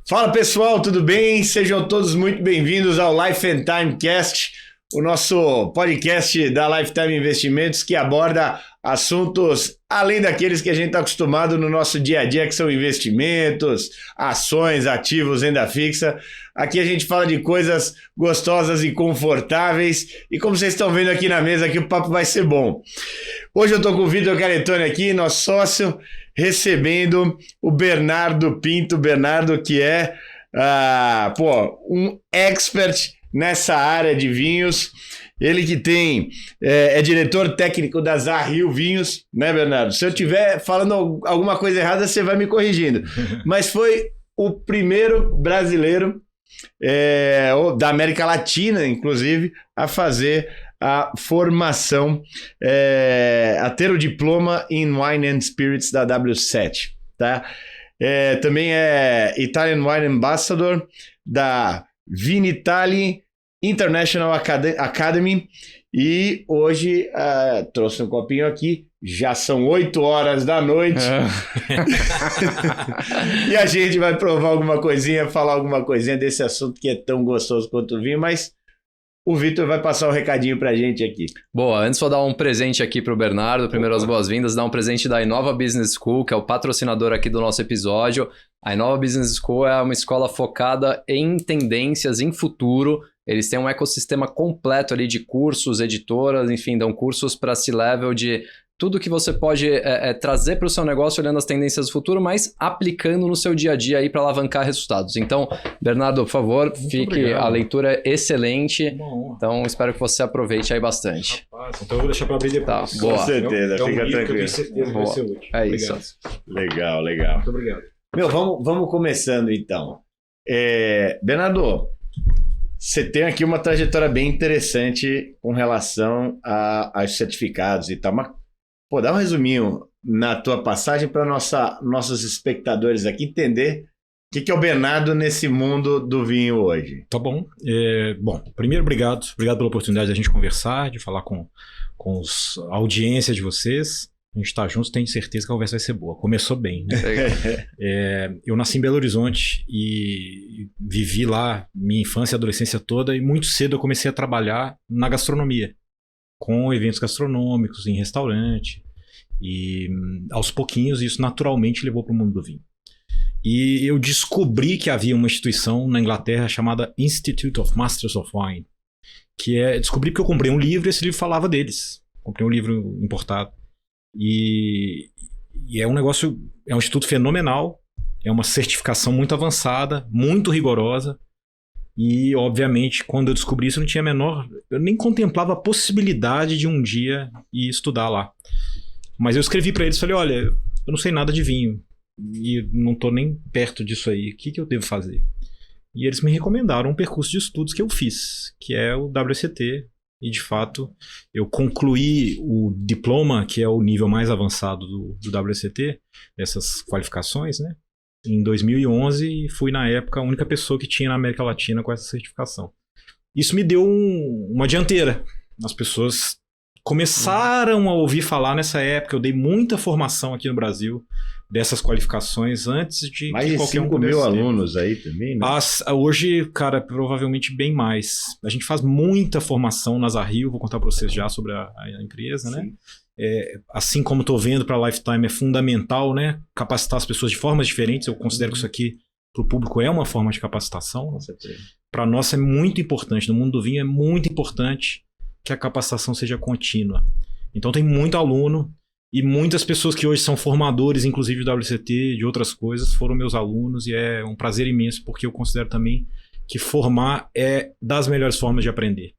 Fala pessoal, tudo bem? Sejam todos muito bem-vindos ao Life and Time Cast, o nosso podcast da Lifetime Investimentos que aborda assuntos além daqueles que a gente está acostumado no nosso dia a dia, que são investimentos, ações, ativos, renda fixa. Aqui a gente fala de coisas gostosas e confortáveis e como vocês estão vendo aqui na mesa, aqui o papo vai ser bom. Hoje eu estou com o Vitor Caretoni aqui, nosso sócio, recebendo o Bernardo Pinto. Bernardo que é um expert nessa área de vinhos. Ele que é diretor técnico da Zahil Vinhos, né, Bernardo? Se eu estiver falando alguma coisa errada, você vai me corrigindo. Mas foi o primeiro brasileiro da América Latina, inclusive, a fazer a formação, a ter o diploma em Wine and Spirits da W7, tá? Também é Italian Wine Ambassador da Vinitaly International Academy e hoje trouxe um copinho aqui, já são 8 horas da noite e a gente vai provar alguma coisinha, falar alguma coisinha desse assunto que é tão gostoso quanto o vinho, mas o Vitor vai passar um recadinho pra gente aqui. Boa, antes vou dar um presente aqui pro Bernardo, primeiro as boas-vindas, dar um presente da Inova Business School, que é o patrocinador aqui do nosso episódio. A Inova Business School é uma escola focada em tendências, em futuro. Eles têm um ecossistema completo ali de cursos, editoras, enfim, dão cursos para C-Level de tudo que você pode trazer para o seu negócio olhando as tendências do futuro, mas aplicando no seu dia a dia aí para alavancar resultados. Então, Bernardo, por favor, a leitura é excelente. Então, espero que você aproveite aí bastante. Rapaz, então eu vou deixar para abrir depois. Tá, boa. Com certeza, fica tranquilo. Eu tenho certeza que vai ser útil. É isso. Legal. Muito obrigado. Vamos começando então. Bernardo, você tem aqui uma trajetória bem interessante com relação aos certificados e tal, mas dá um resuminho na tua passagem para nossos espectadores aqui entender o que é o Bernardo nesse mundo do vinho hoje. Tá bom. Primeiro, obrigado pela oportunidade de a gente conversar, de falar com a audiência de vocês. A gente tá junto, tenho certeza que a conversa vai ser boa. Começou bem, né? Eu nasci em Belo Horizonte e vivi lá minha infância e adolescência toda e muito cedo eu comecei a trabalhar na gastronomia, com eventos gastronômicos, em restaurante e aos pouquinhos isso naturalmente levou para o mundo do vinho. E eu descobri que havia uma instituição na Inglaterra chamada Institute of Masters of Wine, descobri porque eu comprei um livro e esse livro falava deles. Comprei um livro importado. E é um negócio, é um instituto fenomenal, é uma certificação muito avançada, muito rigorosa e obviamente quando eu descobri isso eu nem contemplava a possibilidade de um dia ir estudar lá. Mas eu escrevi para eles, falei, olha, eu não sei nada de vinho e não estou nem perto disso aí, o que eu devo fazer? E eles me recomendaram um percurso de estudos que eu fiz, que é o WSET. E, de fato, eu concluí o diploma, que é o nível mais avançado do WSET, dessas qualificações, né? Em 2011, e fui, na época, a única pessoa que tinha na América Latina com essa certificação. Isso me deu uma dianteira. As pessoas começaram a ouvir falar nessa época. Eu dei muita formação aqui no Brasil dessas qualificações antes de mais de qualquer 5 mil alunos aí também, né? Hoje, cara, provavelmente bem mais. A gente faz muita formação na Zahil, vou contar para vocês já sobre a empresa, né? Assim como estou vendo para a Lifetime, é fundamental, né? Capacitar as pessoas de formas diferentes. Eu considero que isso aqui, para o público, é uma forma de capacitação. Com certeza. Para nós é muito importante, no mundo do vinho é muito importante que a capacitação seja contínua. Então tem muito aluno e muitas pessoas que hoje são formadores, inclusive do WCT, de outras coisas, foram meus alunos e é um prazer imenso porque eu considero também que formar é das melhores formas de aprender.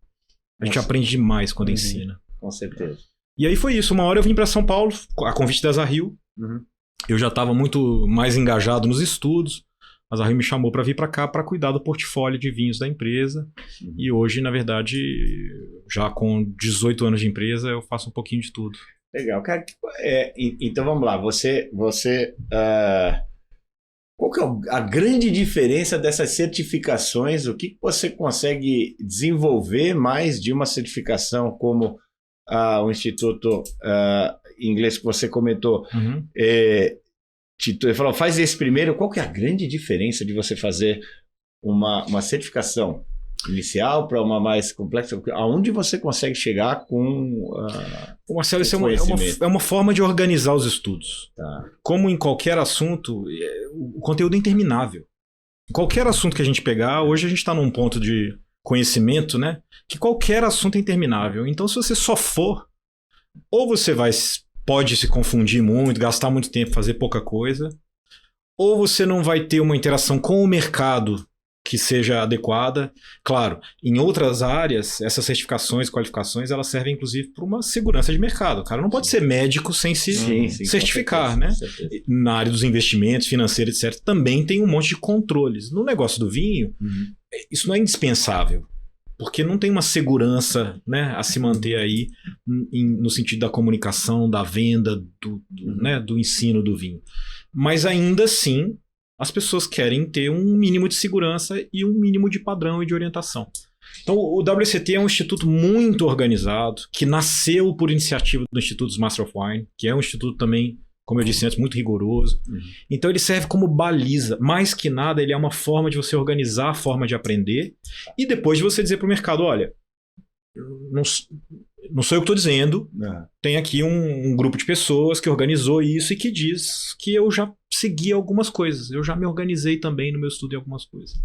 A gente aprende demais quando ensina. Com certeza. E aí foi isso, uma hora eu vim para São Paulo, a convite da Zahil. Eu já estava muito mais engajado nos estudos. A Zahil me chamou para vir para cá para cuidar do portfólio de vinhos da empresa. E hoje, na verdade, já com 18 anos de empresa, eu faço um pouquinho de tudo. Legal. Cara, então vamos lá. Qual que é a grande diferença dessas certificações? O que você consegue desenvolver mais de uma certificação como o Instituto Inglês que você comentou? ele falou, faz esse primeiro. Qual que é a grande diferença de você fazer uma certificação inicial para uma mais complexa? Aonde você consegue chegar com Marcelo, isso é uma forma de organizar os estudos. Tá. Como em qualquer assunto, o conteúdo é interminável. Qualquer assunto que a gente pegar, hoje a gente está num ponto de conhecimento, né? Que qualquer assunto é interminável. Então, se você só for, ou você pode se confundir muito, gastar muito tempo, fazer pouca coisa, ou você não vai ter uma interação com o mercado que seja adequada. Claro, em outras áreas, essas certificações, qualificações, elas servem inclusive para uma segurança de mercado. O cara não pode ser médico sem se certificar, né? Na área dos investimentos, financeiros, etc., também tem um monte de controles. No negócio do vinho, isso não é indispensável, porque não tem uma segurança, né, a se manter aí no sentido da comunicação, da venda, né, do ensino do vinho. Mas ainda assim, as pessoas querem ter um mínimo de segurança e um mínimo de padrão e de orientação. Então, o WSET é um instituto muito organizado, que nasceu por iniciativa do Instituto dos Master of Wine, que é um instituto também, como eu disse antes, muito rigoroso. Então, ele serve como baliza. Mais que nada, ele é uma forma de você organizar a forma de aprender e depois de você dizer para o mercado, olha, não sou eu que estou dizendo, tem aqui um grupo de pessoas que organizou isso e que diz que eu já segui algumas coisas, eu já me organizei também no meu estudo em algumas coisas.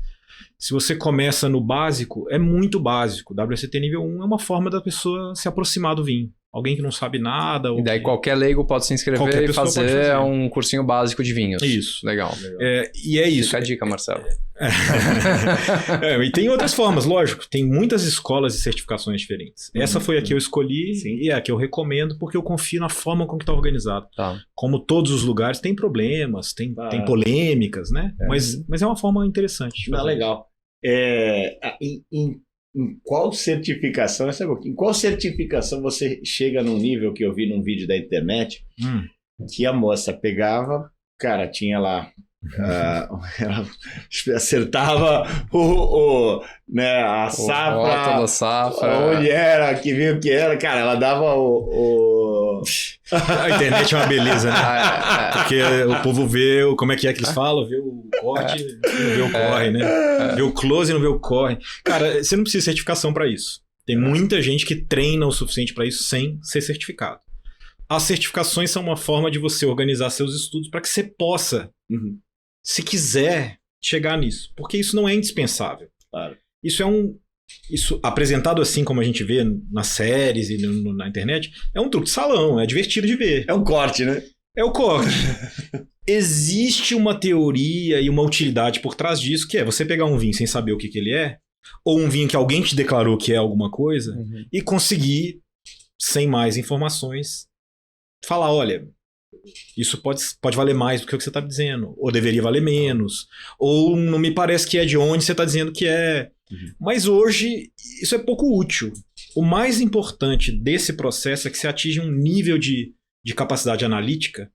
Se você começa no básico, é muito básico. WSET nível 1 é uma forma da pessoa se aproximar do vinho. Alguém que não sabe nada. E daí qualquer leigo pode se inscrever e fazer um cursinho básico de vinhos. Isso. Legal. E é isso. Fica a dica, Marcelo. E tem outras formas, lógico. Tem muitas escolas de certificações diferentes. Essa foi a que eu escolhi e é a que eu recomendo porque eu confio na forma com que está organizado. Tá. Como todos os lugares, tem problemas, tem polêmicas, né? Mas é uma forma interessante. Legal. Em qual certificação, em qual certificação você chega num nível que eu vi num vídeo da internet que a moça pegava, cara, tinha lá ela acertava a safra, onde era, que viu que era, cara, ela dava A internet é uma beleza, né? Porque o povo vê como é que eles falam, vê o corte e não vê o corre, né? Vê o close e não vê o corre. Cara, você não precisa de certificação para isso. Tem muita gente que treina o suficiente para isso sem ser certificado. As certificações são uma forma de você organizar seus estudos para que você possa, se quiser, chegar nisso. Porque isso não é indispensável. Claro. Isso apresentado assim como a gente vê nas séries e na internet, é um truque de salão, é divertido de ver. É um corte, né? É o corte. Existe uma teoria e uma utilidade por trás disso, que é você pegar um vinho sem saber o que ele é, ou um vinho que alguém te declarou que é alguma coisa, e conseguir, sem mais informações, falar, olha, isso pode valer mais do que o que você está dizendo, ou deveria valer menos, ou não me parece que é de onde você está dizendo que é. Mas hoje isso é pouco útil. O mais importante desse processo é que você atinge um nível de capacidade analítica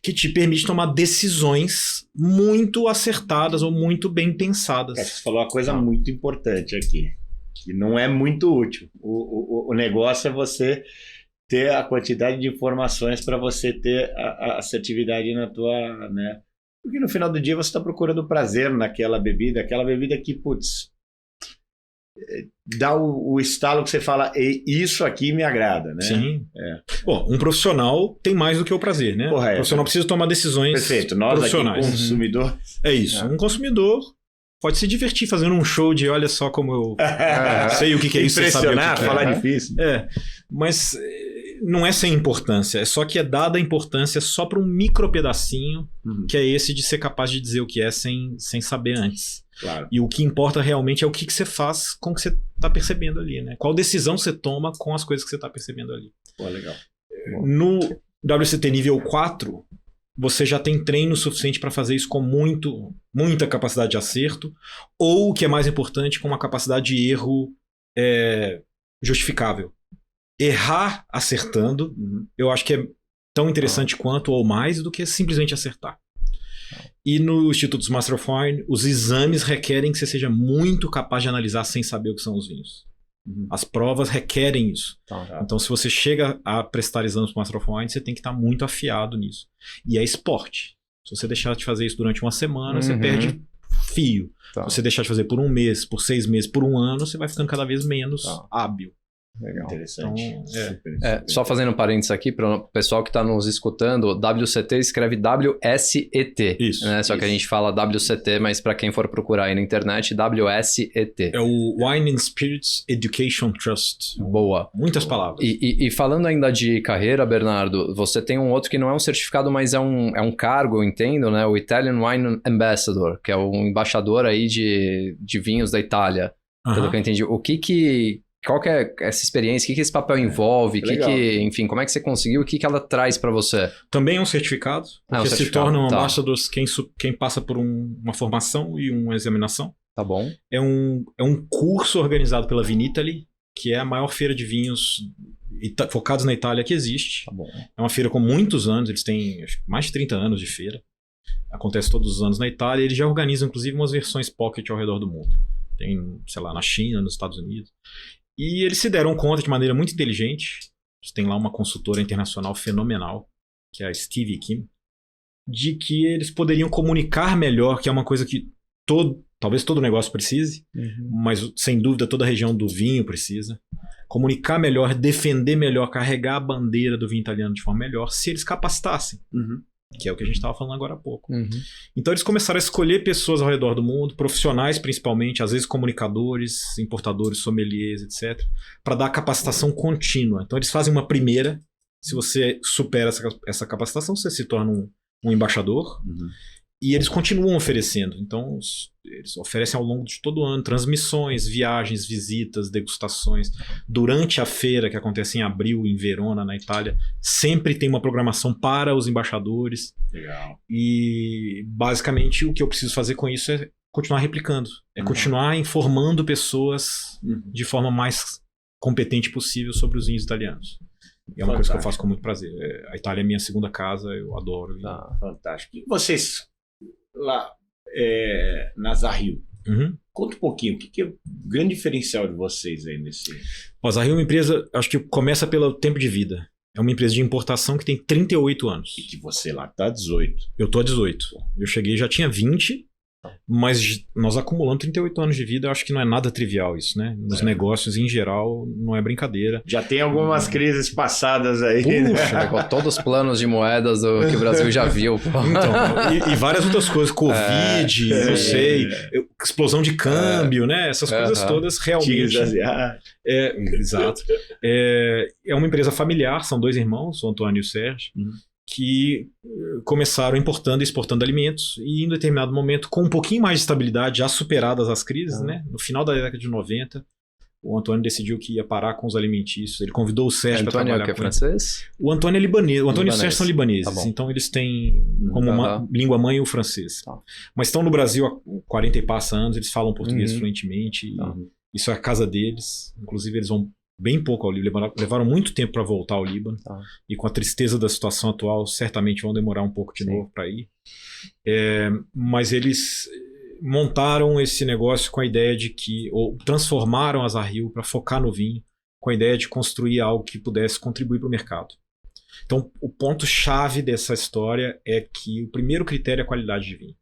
que te permite tomar decisões muito acertadas ou muito bem pensadas. Você falou uma coisa muito importante aqui, que não é muito útil. O negócio é você ter a quantidade de informações para você ter a assertividade na tua, né? Porque no final do dia você está procurando prazer naquela bebida, aquela bebida que, putz, dá o estalo que você fala, isso aqui me agrada, né? Sim. Bom, um profissional tem mais do que o prazer, né? Correto. O profissional precisa tomar decisões profissionais. Aqui, consumidor. É isso. Um consumidor pode se divertir fazendo um show de olha só como eu sei o que é isso. Impressionar, falar difícil. Mas não é sem importância. É só que é dada a importância só para um micro pedacinho, que é esse de ser capaz de dizer o que é sem saber antes. Claro. E o que importa realmente é o que você faz com o que você está percebendo ali, né? Qual decisão você toma com as coisas que você está percebendo ali. Pô, legal. No WSET nível 4, você já tem treino suficiente para fazer isso com muita capacidade de acerto, ou, o que é mais importante, com uma capacidade de erro justificável. Errar acertando, eu acho que é tão interessante quanto ou mais do que simplesmente acertar. E no Instituto dos Master of Wine, os exames requerem que você seja muito capaz de analisar sem saber o que são os vinhos. As provas requerem isso. Então, se você chega a prestar exames para Master of Wine, você tem que estar muito afiado nisso. E é esporte. Se você deixar de fazer isso durante uma semana, você perde fio. Tá. Se você deixar de fazer por 1 mês, por 6 meses, por 1 ano, você vai ficando cada vez menos hábil. Legal. Interessante. Então, Só fazendo um parênteses aqui, para o pessoal que está nos escutando, WCT escreve WSET. Isso. Né? Só que a gente fala WCT, mas para quem for procurar aí na internet, WSET. É o Wine and Spirits Education Trust. Boa. Muitas palavras. E falando ainda de carreira, Bernardo, você tem um outro que não é um certificado, mas é um cargo, eu entendo, né? O Italian Wine Ambassador, que é um embaixador aí de vinhos da Itália. Pelo que eu entendi. Qual que é essa experiência? O que esse papel envolve? Enfim, como é que você conseguiu? O que ela traz para você? Também é um certificado. Porque se tornam ambassadors quem passa por uma formação e uma examinação. Tá bom. É um curso organizado pela Vinitaly, que é a maior feira de vinhos focados na Itália que existe. Tá bom. É uma feira com muitos anos, eles têm mais de 30 anos de feira. Acontece todos os anos na Itália. Eles já organizam, inclusive, umas versões pocket ao redor do mundo. Tem, sei lá, na China, nos Estados Unidos. E eles se deram conta de maneira muito inteligente, tem lá uma consultora internacional fenomenal, que é a Stevie Kim, de que eles poderiam comunicar melhor, que é uma coisa que talvez todo negócio precise, mas sem dúvida toda a região do vinho precisa. Comunicar melhor, defender melhor, carregar a bandeira do vinho italiano de forma melhor, se eles capacitassem. Que é o que a gente estava falando agora há pouco. Então eles começaram a escolher pessoas ao redor do mundo, profissionais principalmente, às vezes comunicadores, importadores, sommeliers, etc., para dar capacitação contínua. Então eles fazem uma primeira, se você supera essa capacitação, você se torna um embaixador, e eles continuam oferecendo. Então eles oferecem ao longo de todo o ano transmissões, viagens, visitas, degustações. Durante a feira, que acontece em abril, em Verona, na Itália, sempre tem uma programação para os embaixadores. Legal. E basicamente o que eu preciso fazer com isso é continuar replicando. É continuar informando pessoas de forma mais competente possível sobre os vinhos italianos. E é uma coisa que eu faço com muito prazer. A Itália é minha segunda casa, eu adoro. Fantástico. E vocês lá na Zahil, conta um pouquinho, o que é o grande diferencial de vocês aí nesse... A Zahil é uma empresa, acho que começa pelo tempo de vida. É uma empresa de importação que tem 38 anos. E que você lá tá 18. Eu tô a 18. Eu cheguei, já tinha 20, mas nós acumulamos 38 anos de vida. Eu acho que não é nada trivial isso, né? Nos negócios, em geral, não é brincadeira. Já tem algumas crises passadas aí. Puxa, Pegou todos os planos de moedas que o Brasil já viu. Então, e várias outras coisas. Covid, não sei, explosão de câmbio, né? Essas coisas todas realmente... Exato. É uma empresa familiar, são 2 irmãos, o Antônio e o Sérgio, que começaram importando e exportando alimentos e em determinado momento, com um pouquinho mais de estabilidade, já superadas as crises, né? No final da década de 90, o Antônio decidiu que ia parar com os alimentícios. Ele convidou o Sérgio para trabalhar com ele. Antônio é francês? O Antônio é libanês. O Antônio e o Sérgio são libaneses. Tá, então eles têm como língua mãe o francês. Mas estão no Brasil há 40 e passa anos, eles falam português fluentemente. Isso é a casa deles. Inclusive eles vão bem pouco ao Líbano, levaram muito tempo para voltar ao Líbano, e com a tristeza da situação atual, certamente vão demorar um pouco de novo para ir. Mas eles montaram esse negócio com a ideia de ou transformaram a Zahil para focar no vinho, com a ideia de construir algo que pudesse contribuir para o mercado. Então, o ponto-chave dessa história é que o primeiro critério é a qualidade de vinho.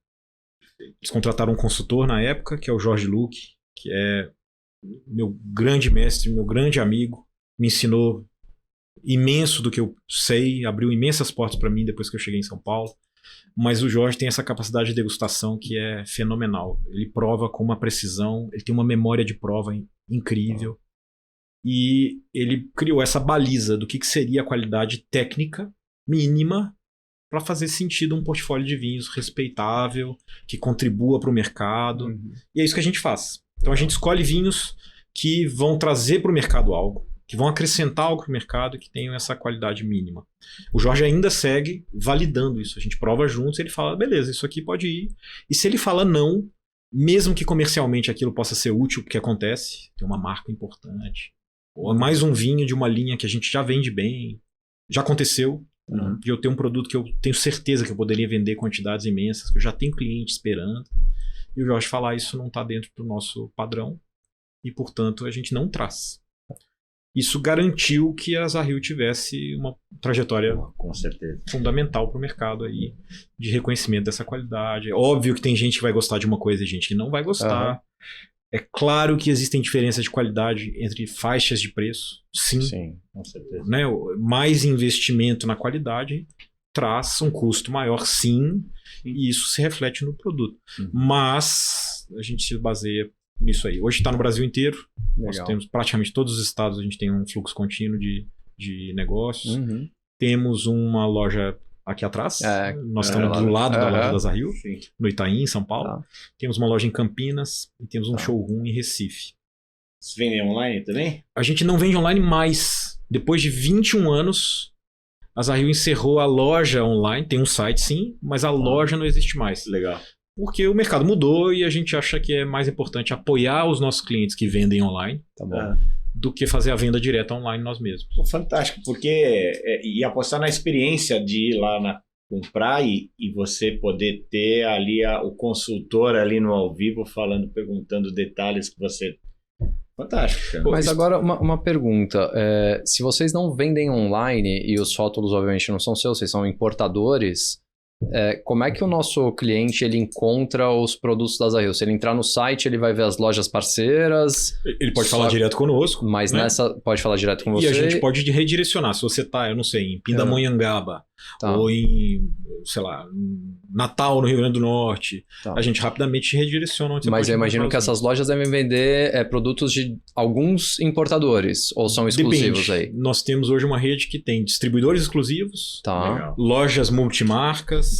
Eles contrataram um consultor na época, que é o Jorge Luque, que é meu grande mestre, meu grande amigo, me ensinou imenso do que eu sei, abriu imensas portas para mim depois que eu cheguei em São Paulo. Mas o Jorge tem essa capacidade de degustação que é fenomenal. Ele prova com uma precisão, ele tem uma memória de prova incrível. E ele criou essa baliza do que seria a qualidade técnica mínima para fazer sentido um portfólio de vinhos respeitável, que contribua para o mercado. E é isso que a gente faz. Então a gente escolhe vinhos que vão trazer para o mercado algo, que vão acrescentar algo para o mercado e que tenham essa qualidade mínima. O Jorge ainda segue validando isso. A gente prova juntos e ele fala, beleza, isso aqui pode ir. E se ele fala não, mesmo que comercialmente aquilo possa ser útil, porque acontece, tem uma marca importante, ou mais um vinho de uma linha que a gente já vende bem, já aconteceu, de eu ter um produto que eu tenho certeza que eu poderia vender quantidades imensas, que eu já tenho cliente esperando. E o Jorge falar, isso não está dentro do nosso padrão e, portanto, a gente não traz. isso garantiu que a Zahil tivesse uma trajetória Com certeza. fundamental para o mercado aí, de reconhecimento dessa qualidade. É óbvio que tem gente que vai gostar de uma coisa e gente que não vai gostar. É claro que existem diferenças de qualidade entre faixas de preço, sim. Sim, com certeza. Né? Mais investimento na qualidade traz um custo maior, sim, e isso se reflete no produto. Mas a gente se baseia nisso aí. Hoje está no Brasil inteiro. Nós temos praticamente todos os estados, a gente tem um fluxo contínuo de negócios. Temos uma loja aqui atrás. Nós estamos do lado da loja da Zahil, no Itaim, em São Paulo. Temos uma loja em Campinas e temos um showroom em Recife. Vocês vendem online também? A gente não vende online mais. Depois de 21 anos, a Zahil encerrou a loja online. Tem um site, sim, mas a loja não existe mais. Legal. Porque o mercado mudou e a gente acha que é mais importante apoiar os nossos clientes que vendem online do que fazer a venda direta online nós mesmos. Fantástico, porque e apostar na experiência de ir lá comprar e você poder ter ali o consultor ali no ao vivo falando, perguntando detalhes que você... Fantástico, cara. Mas agora uma pergunta, se vocês não vendem online e os rótulos obviamente não são seus, vocês são importadores, como é que o nosso cliente ele encontra os produtos da Zahil? Se ele entrar no site, ele vai ver as lojas parceiras? Ele pode falar direto conosco. Mas nessa pode falar direto com você? E a gente pode redirecionar. Se você está, eu não sei, em Pindamonhangaba ou em, sei lá, Natal, no Rio Grande do Norte, a gente rapidamente te redireciona. Onde você Mas eu imagino que essas lojas devem vender produtos de alguns importadores, ou são exclusivos? Depende. Aí? Nós temos hoje uma rede que tem distribuidores exclusivos, lojas multimarcas,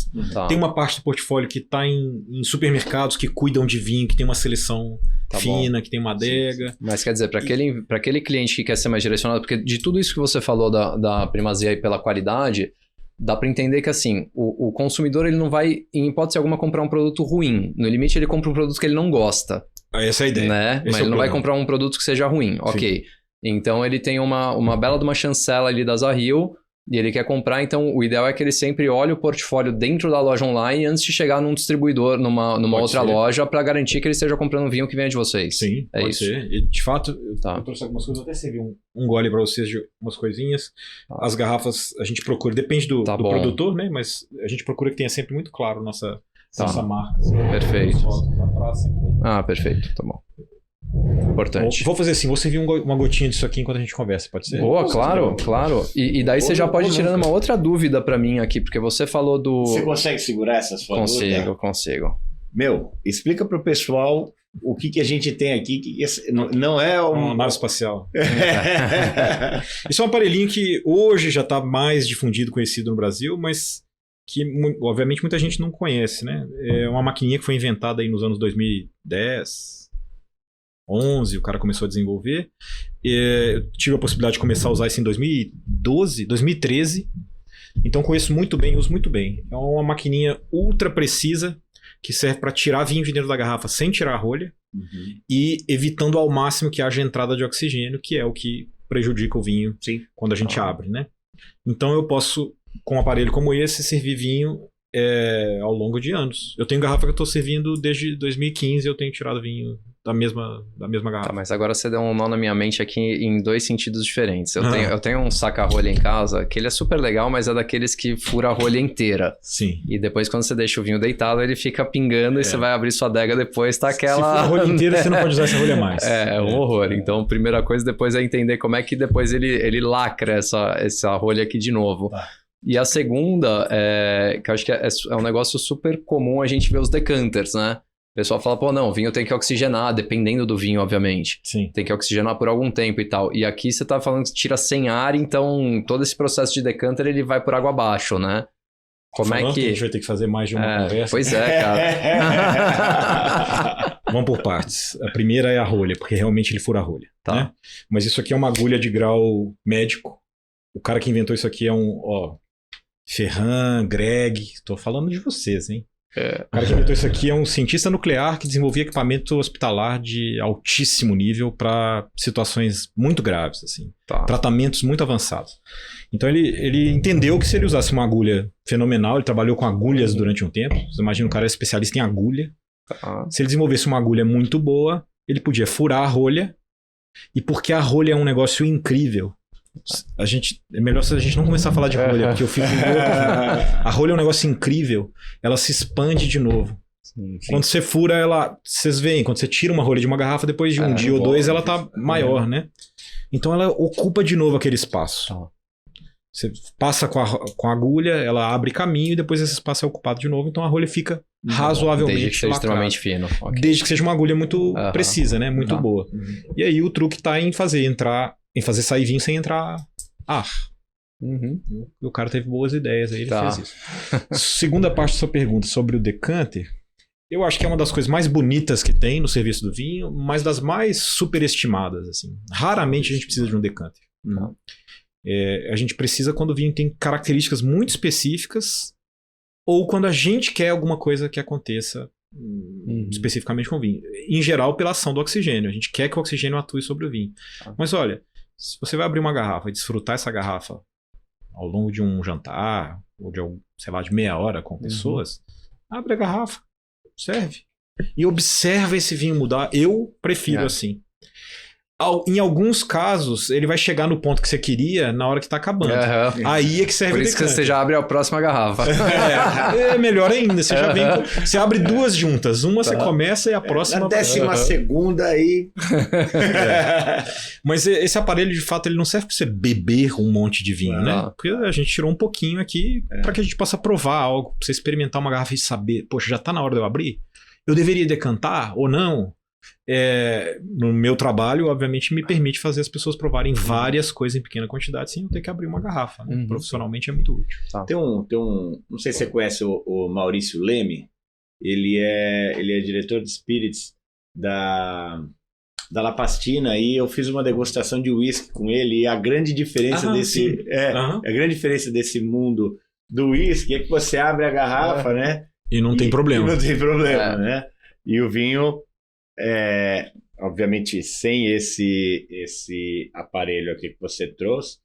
tem uma parte do portfólio que está em supermercados que cuidam de vinho, que tem uma seleção fina, que tem uma adega. Mas quer dizer, para aquele cliente que quer ser mais direcionado, porque de tudo isso que você falou da primazia aí pela qualidade, dá para entender que assim, o consumidor ele não vai, em hipótese alguma, comprar um produto ruim. No limite, ele compra um produto que ele não gosta. Essa é a ideia. Né? Mas ele não vai comprar um produto que seja ruim. Ok. Então ele tem uma bela de uma chancela ali da Zahil e ele quer comprar, então o ideal é que ele sempre olhe o portfólio dentro da loja online antes de chegar num distribuidor, numa outra loja, para garantir que ele esteja comprando um vinho que venha de vocês. Sim, pode isso. ser. E, de fato, eu trouxe algumas coisas, até servi um gole para vocês de umas coisinhas. As garrafas, a gente procura, depende do produtor, né? Mas a gente procura que tenha sempre muito claro nossa marca. Perfeito. Perfeito, tá bom. Importante. Vou fazer assim, vou servir uma gotinha disso aqui enquanto a gente conversa, pode ser? Boa, claro. E daí você já pode ir tirando uma outra dúvida pra mim aqui, porque você falou do... Você consegue segurar essas fotos? Consigo. Meu, explica pro pessoal o que a gente tem aqui, que não é uma nave espacial. Isso é um aparelhinho que hoje já está mais difundido, conhecido no Brasil, mas que obviamente muita gente não conhece, né? É uma maquininha que foi inventada aí nos anos 2010... 11, o cara começou a desenvolver. Eu tive a possibilidade de começar a usar isso em 2013. Então conheço muito bem, uso muito bem. É uma maquininha ultra precisa que serve para tirar vinho de dentro da garrafa sem tirar a rolha e evitando ao máximo que haja entrada de oxigênio, que é o que prejudica o vinho quando a gente abre, né? Então eu posso, com um aparelho como esse, servir vinho ao longo de anos. Eu tenho garrafa que eu estou servindo desde 2015 e eu tenho tirado vinho da mesma garrafa. Mas agora você deu um nó na minha mente aqui em dois sentidos diferentes. Eu tenho um saca-rolha em casa, que ele é super legal, mas é daqueles que fura a rolha inteira. Sim. E depois, quando você deixa o vinho deitado, ele fica pingando e você vai abrir sua adega depois, tá aquela... Se for a rolha inteira, você não pode usar essa rolha mais. É um horror. Então, primeira coisa depois é entender como é que depois ele lacra essa rolha aqui de novo. E a segunda, que eu acho que é um negócio super comum a gente ver os decanters, né? O pessoal fala, o vinho tem que oxigenar, dependendo do vinho, obviamente. Sim. Tem que oxigenar por algum tempo e tal. E aqui você tá falando que tira sem ar, então todo esse processo de decanter, ele vai por água abaixo, né? Como é que... A gente vai ter que fazer mais de uma conversa. Pois é, cara. Vamos por partes. A primeira é a rolha, porque realmente ele fura a rolha. Né? Mas isso aqui é uma agulha de grau médico. O cara que inventou isso aqui é Ferran, Greg, tô falando de vocês, hein? O cara que inventou isso aqui é um cientista nuclear que desenvolvia equipamento hospitalar de altíssimo nível para situações muito graves, assim. Tratamentos muito avançados. Então ele entendeu que se ele usasse uma agulha fenomenal, ele trabalhou com agulhas durante um tempo, você imagina, o cara é especialista em agulha. Se ele desenvolvesse uma agulha muito boa, ele podia furar a rolha E porque a rolha é um negócio incrível, é melhor se a gente não começar a falar de rolha, porque eu fico louco. A rolha é um negócio incrível, ela se expande de novo. Sim. Quando você fura ela, vocês veem, quando você tira uma rolha de uma garrafa, depois de um dia ou dois, ela tá maior, né? Então ela ocupa de novo aquele espaço. Você passa com a agulha, ela abre caminho e depois esse espaço é ocupado de novo, então a rolha fica razoavelmente desde que seja lacrada. extremamente fino. Okay. Desde que seja uma agulha muito precisa, né? Muito boa. E aí o truque tá em fazer sair vinho sem entrar ar. O cara teve boas ideias aí, ele fez isso. Segunda parte da sua pergunta sobre o decanter, eu acho que é uma das coisas mais bonitas que tem no serviço do vinho, mas das mais superestimadas, assim. Raramente a gente precisa de um decanter. A gente precisa quando o vinho tem características muito específicas ou quando a gente quer alguma coisa que aconteça especificamente com o vinho. Em geral, pela ação do oxigênio. A gente quer que o oxigênio atue sobre o vinho. Mas olha, se você vai abrir uma garrafa e desfrutar essa garrafa ao longo de um jantar ou de meia hora com pessoas, abre a garrafa, serve. E observa esse vinho mudar. Eu prefiro assim. Em alguns casos, ele vai chegar no ponto que você queria na hora que tá acabando. Aí é que serve o decanter. Por isso que você já abre a próxima garrafa. É melhor ainda. Você já vem você abre duas juntas. Uma você começa e a próxima... Na 12ª aí... Mas esse aparelho, de fato, ele não serve para você beber um monte de vinho, né? Porque a gente tirou um pouquinho aqui para que a gente possa provar algo, para você experimentar uma garrafa e saber, poxa, já tá na hora de eu abrir? Eu deveria decantar ou não? No meu trabalho, obviamente, me permite fazer as pessoas provarem várias coisas em pequena quantidade sem eu ter que abrir uma garrafa. Né? Profissionalmente é muito útil. Tem um, não sei se você conhece o Maurício Leme. Ele é diretor de spirits da La Pastina, e eu fiz uma degustação de whisky com ele, e a grande diferença a grande diferença desse mundo do whisky é que você abre a garrafa, né? E não tem problema. Não tem problema, né? E o vinho, obviamente, sem esse aparelho aqui que você trouxe,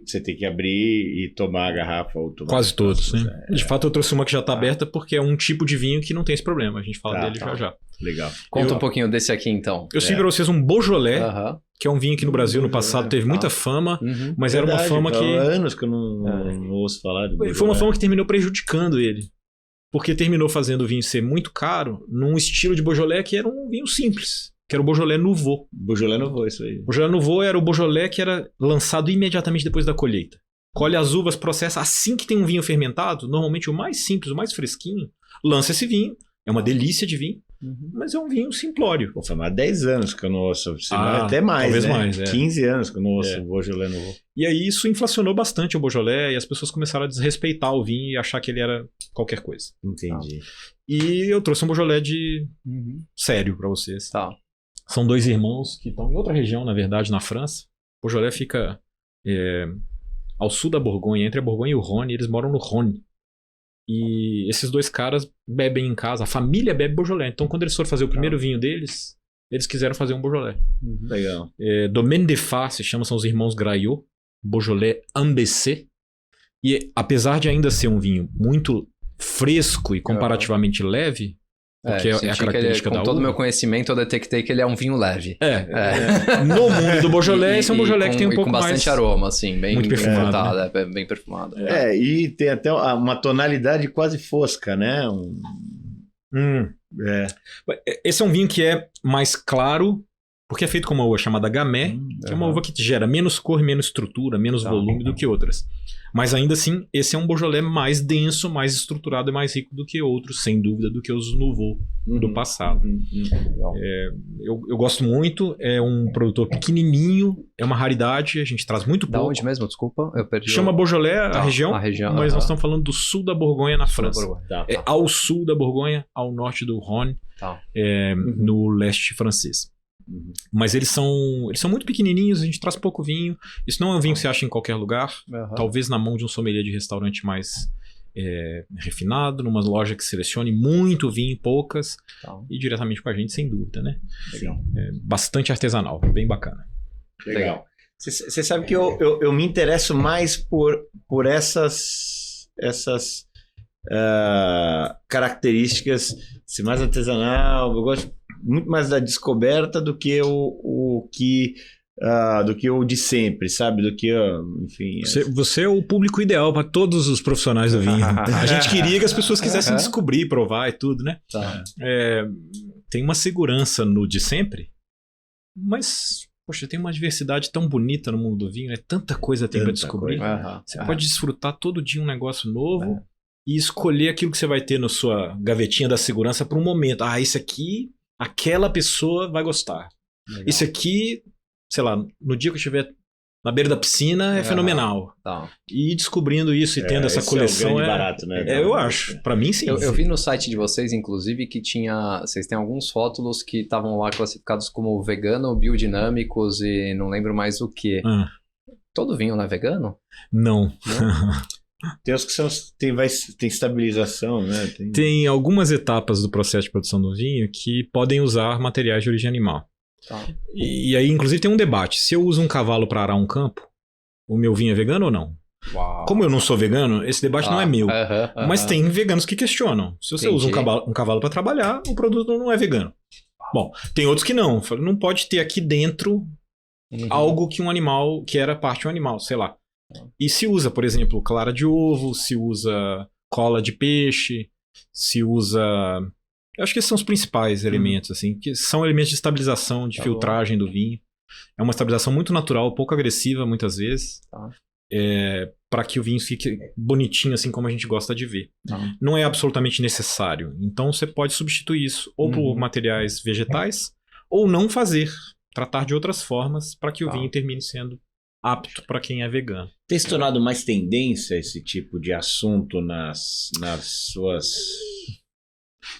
você tem que abrir e tomar a garrafa. Ou tomar quase todos, né? De fato, eu trouxe uma que já está aberta porque é um tipo de vinho que não tem esse problema. A gente fala dele já. Legal. Conta um pouquinho desse aqui, então. Eu estive para vocês um Beaujolais, que é um vinho que no Brasil, no passado, teve muita fama, mas era uma fama que... Há anos que eu não ouço falar de Beaujolais. Foi uma fama que terminou prejudicando ele. Porque terminou fazendo o vinho ser muito caro num estilo de Beaujolais que era um vinho simples, que era o Beaujolais Nouveau. Beaujolais Nouveau, isso aí. O Beaujolais Nouveau era o Beaujolais que era lançado imediatamente depois da colheita. Colhe as uvas, processa assim que tem um vinho fermentado, normalmente o mais simples, o mais fresquinho, lança esse vinho. É uma delícia de vinho, mas é um vinho simplório. Pô, foi mais 10 anos que eu não ouço, até mais, talvez né? mais. 15 anos que eu não ouço o Beaujolais Nouveau. E aí isso inflacionou bastante o Beaujolais e as pessoas começaram a desrespeitar o vinho e achar que ele era qualquer coisa. Entendi. E eu trouxe um Beaujolais sério para vocês. São dois irmãos que estão em outra região, na verdade, na França. O Beaujolais fica ao sul da Borgonha, entre a Borgonha e o Rhône. Eles moram no Rhône. E esses dois caras bebem em casa. A família bebe Beaujolais. Então, quando eles foram fazer o primeiro vinho deles, eles quiseram fazer um Beaujolais. Legal. Domaine de Fa, se chama, são os irmãos Graillot. Beaujolais Ambessé. E apesar de ainda ser um vinho muito fresco e comparativamente leve, porque é a característica da uva. Com todo o meu conhecimento, eu detectei que ele é um vinho leve. No mundo do Beaujolais, esse é um Beaujolais que tem um pouco mais... com bastante aroma, assim, bem muito perfumado. Bem perfumado. E tem até uma tonalidade quase fosca, né? Esse é um vinho que é mais claro, porque é feito com uma uva chamada Gamay, que é uma uva que gera menos cor, menos estrutura, menos volume do que outras. Mas ainda assim, esse é um Beaujolais mais denso, mais estruturado e mais rico do que outros, sem dúvida, do que os Nouveau do passado. Eu gosto muito, é um produtor pequenininho, é uma raridade, a gente traz muito pouco. Da onde mesmo? Desculpa, eu perdi. Chama Beaujolais a região, mas nós estamos falando do sul da Borgonha, na França. Ao sul da Borgonha, ao norte do Rhône, no leste francês. Mas eles são muito pequenininhos, a gente traz pouco vinho. Isso não é um vinho que você acha em qualquer lugar. Talvez na mão de um sommelier de restaurante mais refinado, numa loja que selecione muito vinho, poucas, e diretamente com a gente, sem dúvida, né? Legal. Bastante artesanal, bem bacana. Legal. Você sabe que eu me interesso mais por essas características, se mais artesanal. Eu gosto muito mais da descoberta do que do que o de sempre, sabe? Do que, enfim... Você é o público ideal para todos os profissionais do vinho. A gente queria que as pessoas quisessem descobrir, provar e tudo, né? Tá. Tem uma segurança no de sempre, mas, poxa, tem uma diversidade tão bonita no mundo do vinho, né? Tanta coisa tem para descobrir. Você pode desfrutar todo dia um negócio novo e escolher aquilo que você vai ter na sua gavetinha da segurança para um momento. Ah, esse aqui, aquela pessoa vai gostar. Legal. Esse aqui, sei lá, no dia que eu estiver na beira da piscina, é fenomenal. Tá. E ir descobrindo isso e tendo essa coleção é o grande barato, né? Eu acho. Para mim, sim. Eu vi no site de vocês, inclusive, que vocês têm alguns rótulos que estavam lá classificados como vegano, biodinâmicos e não lembro mais o que. Todo vinho não é vegano? Não. Tem os que tem estabilização, né? Tem algumas etapas do processo de produção do vinho que podem usar materiais de origem animal. Tá. E aí, inclusive, tem um debate. Se eu uso um cavalo para arar um campo, o meu vinho é vegano ou não? Uau. Como eu não sou vegano, esse debate não é meu. Mas tem veganos que questionam. Se você usa um cavalo para trabalhar, o produto não é vegano. Bom, tem outros que não. Não pode ter aqui dentro algo que um animal, que era parte de um animal, sei lá. E se usa, por exemplo, clara de ovo, se usa cola de peixe, se usa... Eu acho que esses são os principais elementos, assim, que são elementos de estabilização, de filtragem do vinho. É uma estabilização muito natural, pouco agressiva, muitas vezes, para que o vinho fique bonitinho, assim como a gente gosta de ver. Não é absolutamente necessário. Então, você pode substituir isso ou por materiais vegetais, ou não fazer, tratar de outras formas para que o vinho termine sendo apto para quem é vegano. Tem se tornado mais tendência esse tipo de assunto nas suas...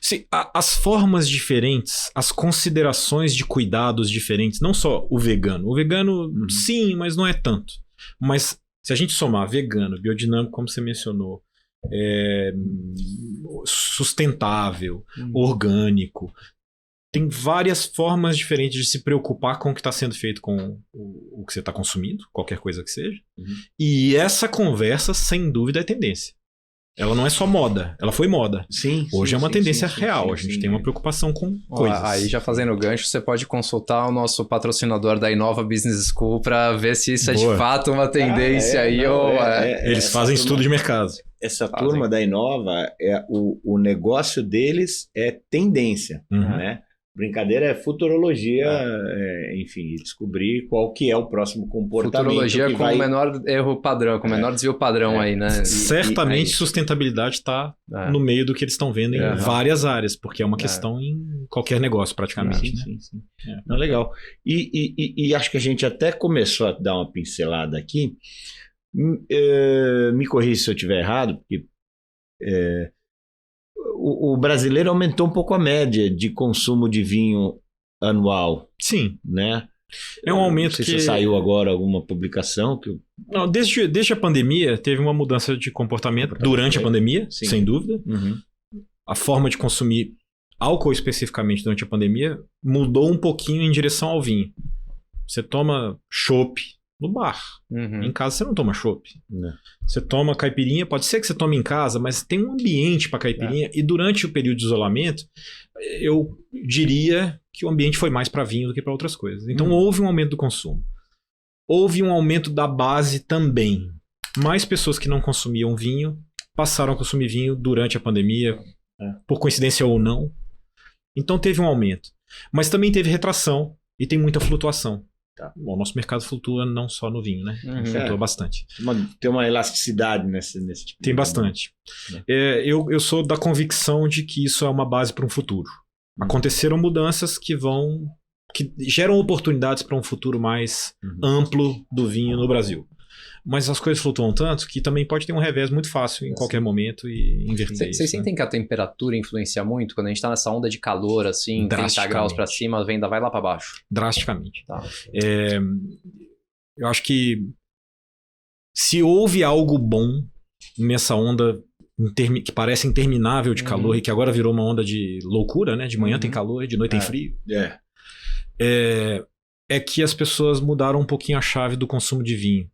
Sim, as formas diferentes, as considerações de cuidados diferentes, não só o vegano. O vegano, sim, mas não é tanto. Mas se a gente somar vegano, biodinâmico, como você mencionou, sustentável, orgânico, tem várias formas diferentes de se preocupar com o que está sendo feito com o que você está consumindo, qualquer coisa que seja. E essa conversa, sem dúvida, é tendência. Ela não é só moda, ela foi moda. Hoje é uma tendência real, a gente tem uma preocupação com coisas. Aí já fazendo o gancho, você pode consultar o nosso patrocinador da Inova Business School para ver se isso é de fato uma tendência Eles fazem estudo de mercado. Essa turma da Inova, o negócio deles é tendência, né? Brincadeira é futurologia, enfim, descobrir qual que é o próximo comportamento. Futurologia que com o menor erro padrão, com o menor desvio padrão aí, né? Certamente sustentabilidade está no meio do que eles estão vendo em várias áreas, porque é uma questão em qualquer negócio praticamente. Sim. Não, legal. E acho que a gente até começou a dar uma pincelada aqui. Me corrija se eu estiver errado, porque... O brasileiro aumentou um pouco a média de consumo de vinho anual. Sim. Né? É um aumento não sei se saiu agora alguma publicação. Não, desde a pandemia teve uma mudança de comportamento durante a pandemia, sem dúvida. A forma de consumir álcool especificamente durante a pandemia mudou um pouquinho em direção ao vinho. Você toma chopp no bar. Em casa você não toma chopp. Você toma caipirinha, pode ser que você tome em casa, mas tem um ambiente para caipirinha. E durante o período de isolamento, eu diria que o ambiente foi mais para vinho do que para outras coisas. Então houve um aumento do consumo. Houve um aumento da base também. Mais pessoas que não consumiam vinho passaram a consumir vinho durante a pandemia, por coincidência ou não. Então teve um aumento. Mas também teve retração e tem muita flutuação. Bom, nosso mercado flutua não só no vinho, né? Flutua bastante. Tem uma elasticidade nesse tipo. Tem bastante. Eu sou da convicção de que isso é uma base para um futuro. Aconteceram mudanças que geram oportunidades para um futuro mais amplo do vinho no Brasil. Mas as coisas flutuam tanto que também pode ter um revés muito fácil em qualquer momento e inverter isso. Vocês sentem que a temperatura influencia muito? Quando a gente está nessa onda de calor, assim, 30 graus para cima, a venda vai lá para baixo? Drasticamente. Eu acho que se houve algo bom nessa onda que parece interminável de calor e que agora virou uma onda de loucura, né? De manhã tem calor, de noite tem frio. É que as pessoas mudaram um pouquinho a chave do consumo de vinho.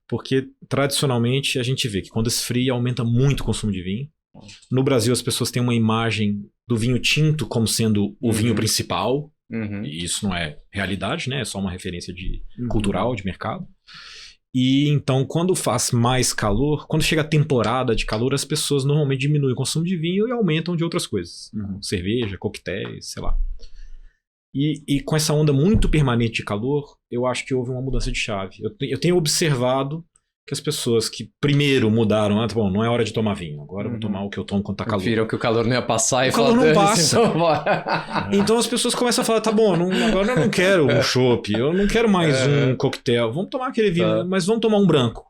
Porque, tradicionalmente, a gente vê que quando esfria, aumenta muito o consumo de vinho. No Brasil, as pessoas têm uma imagem do vinho tinto como sendo o vinho principal. E isso não é realidade, né? É só uma referência cultural, de mercado. E então, quando faz mais calor, quando chega a temporada de calor, as pessoas normalmente diminuem o consumo de vinho e aumentam de outras coisas. Cerveja, coquetéis, sei lá. E com essa onda muito permanente de calor, eu acho que houve uma mudança de chave. Eu tenho observado que as pessoas que primeiro mudaram, bom, não é hora de tomar vinho, agora eu vou tomar o que eu tomo quando tá calor. Viram que o calor não ia passar e o calor não passa. Então, então as pessoas começam a falar, tá bom, agora eu não quero um chopp, eu não quero mais um coquetel, vamos tomar aquele vinho, mas vamos tomar um branco.